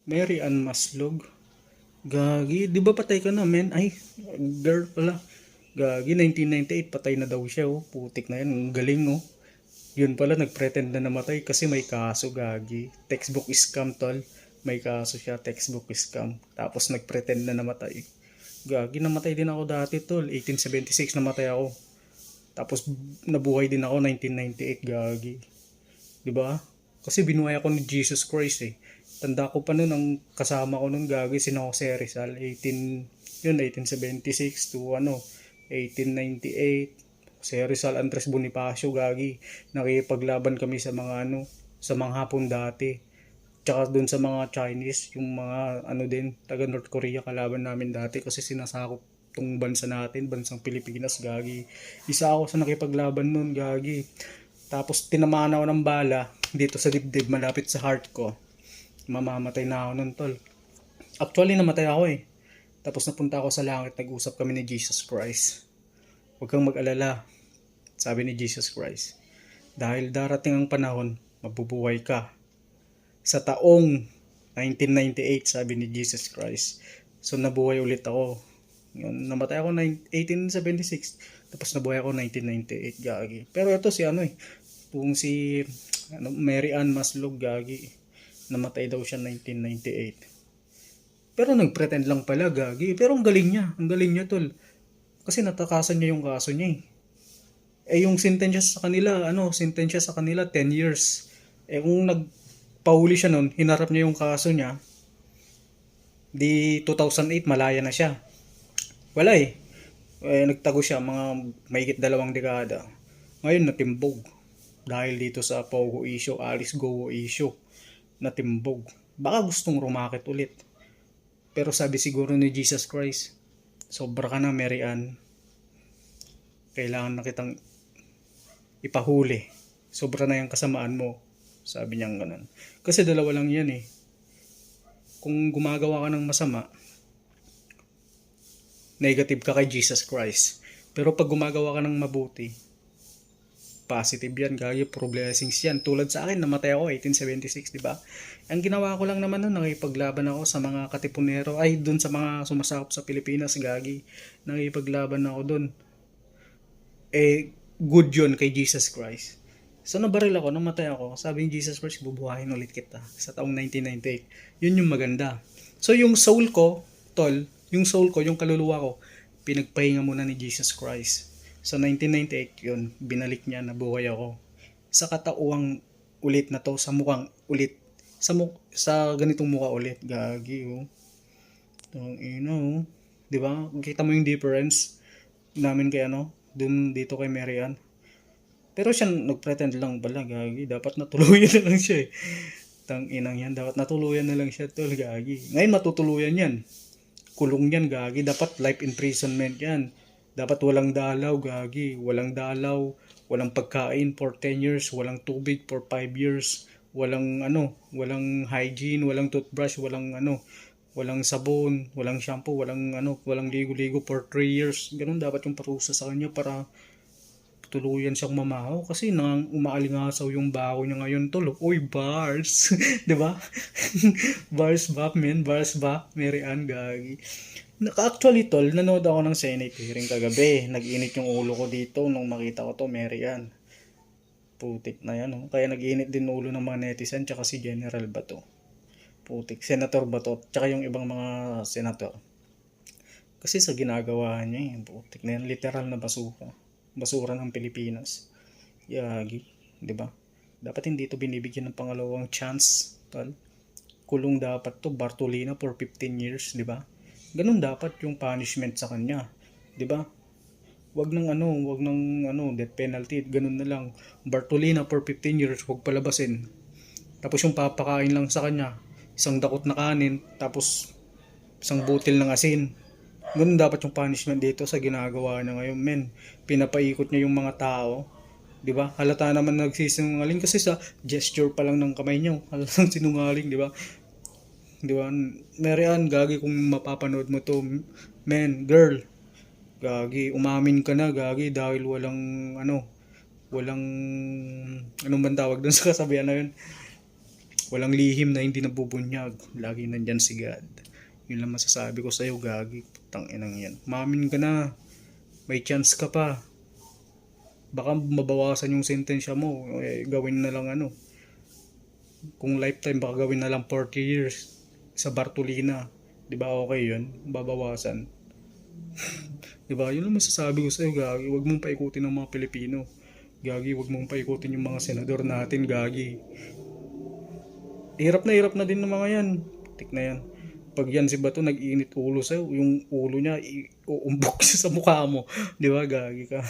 Mary Ann Maslog. Gagi, di ba patay ka na, men? Ay, girl pala. Gagi, 1998, patay na daw siya, oh. Putik na yan, ang galing, oh. Yun pala, nag-pretend na namatay kasi may kaso, gagi. Textbook scam, tol. May kaso siya, textbook scam. Tapos nag-pretend na namatay. Gagi, namatay din ako dati, tol. 1876, namatay ako. Tapos nabuhay din ako 1998, gagi. 'Di ba? Kasi binuhay ako ni Jesus Christ eh. Tanda ko pa noon ang kasama ko noon gagi si Jose Rizal 1876 to 1898. Si Rizal Andres Bonifacio gagi. Nakipaglaban kami sa mga sa mga Hapon dati. Tsaka dun sa mga Chinese, yung mga din, taga North Korea kalaban namin dati kasi sinasakop tong bansa natin, bansang Pilipinas, gagi. Isa ako sa nakipaglaban nun, gagi. Tapos tinamaan ako ng bala dito sa dibdib, malapit sa heart ko. Mamamatay na ako nun, tol. Actually, namatay ako eh. Tapos napunta ako sa langit, nag-usap kami ni Jesus Christ. Huwag kang mag-alala, sabi ni Jesus Christ. Dahil darating ang panahon, mabubuhay ka. Sa taong 1998, sabi ni Jesus Christ. So nabuhay ulit ako. Yun, namatay ako 1876. Tapos nabuhay ako 1998, gagi. Pero ito si kung si Mary Ann Maslog, gagi. Namatay daw siya 1998. Pero nagpretend lang pala, gagi. Pero ang galing niya. Ang galing niya, tol. Kasi natakasan niya yung kaso niya eh. Yung sentensya sa kanila, sentensya sa kanila 10 years. Kung nagpahuli siya noon, hinarap niya yung kaso niya, di 2008 malaya na siya. Wala eh. Nagtago siya mga mahigit 2 dekada. Ngayon natimbog. Dahil dito sa Pogo issue, Alice Go issue, natimbog. Baka gustong rumakit ulit. Pero sabi siguro ni Jesus Christ, sobra ka na, Mary Ann. Kailangan na kitang ipahuli. Sobra na yung kasamaan mo. Sabi niya ganun. Kasi dalawa lang yan eh. Kung gumagawa ka ng masama, negative ka kay Jesus Christ. Pero pag gumagawa ka ng mabuti, positive yan, gaya pro blessings yan. Tulad sa akin, namatay ako 1876, di ba? Ang ginawa ko lang naman noon, nakipaglaban ako sa mga katipunero, ay dun sa mga sumasakop sa Pilipinas, gagi. Nakipaglaban ako dun. Good yun kay Jesus Christ. So nabaril ako, namatay ako. Sabi ni Jesus Christ, bubuhayin ulit kita sa taong 1998. Yun yung maganda. So yung soul ko, tol, yung soul ko, yung kaluluwa ko, pinagpahinga muna ni Jesus Christ. So 1998 yun, binalik niya, nabuhay ako. Sa katauang ulit na to, sa mukhang ulit. Sa ganitong mukha ulit, gagi oh. Oh. 'Di ba? Kita mo yung difference namin kay dun dito kay Mary Ann. Pero siya nagpretend lang pala, gagi. Dapat natuluyan na lang siya eh. Inang yan, dapat natuluyan na lang siya, tol, gagi. Ngayon matutuluyan yan. Kulong yan, gagi. Dapat life imprisonment yan. Dapat walang dalaw, gagi. Walang dalaw, walang pagkain for 10 years, walang tubig for 5 years, walang walang hygiene, walang toothbrush, walang sabon, walang shampoo, walang ligo-ligo for 3 years. Ganun dapat yung parusa sa kanya para tuluyan siyang mamahaw kasi nang umaalingasaw yung bako niya ngayon, tol. Uy, bars. 'Di ba? Bars back, man. Bars back. Mary Ann, gagi. Actually, tol, nanood ako ng Senate hearing kagabi. Nag-init yung ulo ko dito nung makita ko to, Mary Ann. Putik na yan, oh. Kaya nag-init din ulo ng mga netizen tsaka si General Bato. Putik. Senator Bato tsaka yung ibang mga senator. Kasi sa ginagawa niya, putik na yan. Literal na basuka. Basura ng Pilipinas. Yagi, 'di ba? Dapat hindi ito binibigyan ng pangalawang chance, tol. Kulong dapat to, Bartolina for 15 years, 'di ba? Ganun dapat yung punishment sa kanya, 'di ba? Wag nang death penalty, ganun na lang. Bartolina for 15 years, wag palabasin. Tapos yung papakain lang sa kanya, isang dakot na kanin, tapos isang butil ng asin. Ganun dapat yung punishment dito sa ginagawa niya ngayon, men. Pinapaikot niya yung mga tao. 'Di ba? Halata naman nagsisinungaling kasi sa gesture pa lang ng kamay niya. Halatang sinungaling, 'di ba? 'Di ba? Mary Ann, gagi kung mapapanood mo to, men, girl. Gagi, umamin ka na, gagi, dahil walang anong bang tawag doon sa kasabihan na yun? Walang lihim na hindi nabubunyag. Lagi nandyan si God. Yun lang masasabi ko sa'yo, gagi. Putang inang yan. Mamin ka na. May chance ka pa. Baka mabawasan yung sentensya mo. Gawin na lang ano. Kung lifetime, baka gawin na lang 40 years. Sa Bartolina. Di ba okay yun? Babawasan. Di ba? Yun lang masasabi ko sa'yo, gagi. Huwag mong paikutin ng mga Pilipino. Gagi, huwag mong paikutin yung mga senador natin, gagi. Hirap na din ng mga yan. Tik na yan. Pag yan si Bato nag-iinit ulo sa'yo, yung ulo niya, uumbok siya sa mukha mo. Di ba, gagi ka?